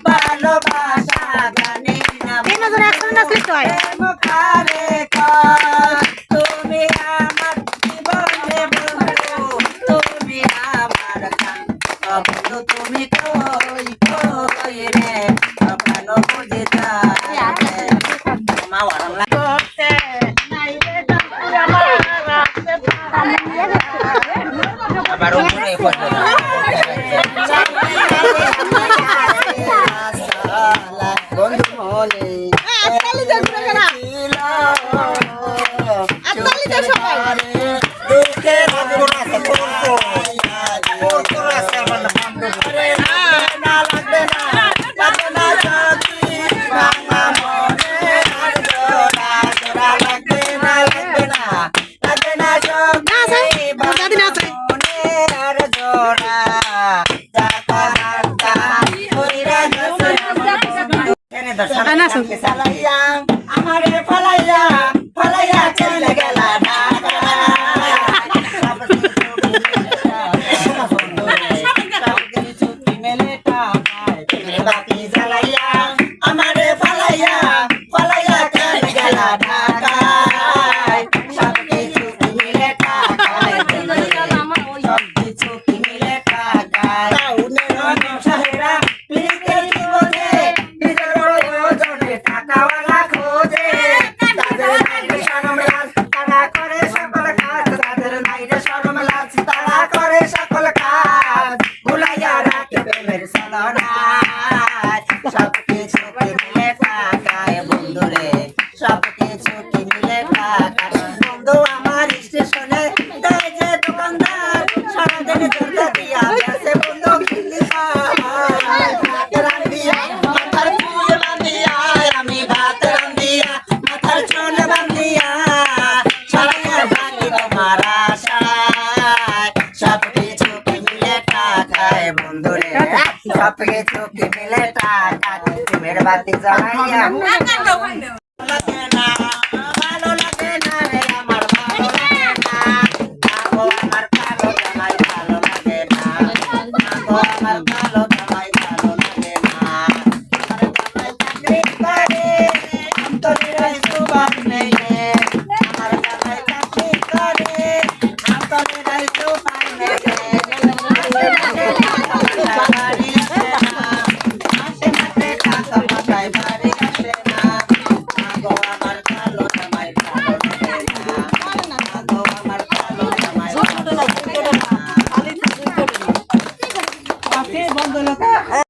ভালোবাসা জানি না তিনজন একসাথে নাচলে তো হয় মুখারে কর তুমি আমার জীবনে বন্ধু তুমি আমার বন্ধু তুমি কই কই রে ভালো বুঝে মা ওয়ারাম লাগতে নাই রে আবার উপরে পড়বে বন্ধু মনে আতালি দেখবে না আতালি দেখ সবাই দুঃখে রাগুনা করতো করতো আছে আমার বন্ধু না লাগবে না লাগবে না সাথী মামা মনে আর জোড়া জোড়া লাগবে না লাগবে না লাগবে না সাথী দাদি নাচে মনে আর জোড়া জাতা হাতা কইরা নাচে এনে দর্শন কে সালাইয়া আমারে ফলাইয়া ফলাইয়া চলে গেলা ঢাকা বাতি জ্বালাইয়া আমারে ফলাইয়া ফলাইয়া চলে গেলা ঢাকা সব কিছু মিলে টাকায় সব কিছু মিলে টাকায় সাহেরা লিখে বোঝে নিজের প্রয়োজনে টাকাওয়ালা খোঁজে তাদের নাইরে শরম লাজ তারা করে সকল কাজ তাদের নাইরে শরম লাজ তারা করে সকল কাজ ভুলাইয়া রাখে প্রেমের সালনায় সব কিছু মিলে টাকায় বন্ধুরে সব কিছু মিলে টাকায় বন্ধু আমার স্টেশনে দেয় যে দোকানদার সারাদিন জোরটা দিয়া গেছে বন্ধু কিনলি ভাত রান্ধিয়া মাথার চুল বান্ধিয়া আমি ভাত রান্ধিয়া মাথার চুল বান্ধিয়া সারাদিন থাকি তোমার আশায় সব কিছু মিলে টাকায় বন্ধুরে সব কিছু মিলে টাকায় প্রেমের বাতি জ্বালাইয়া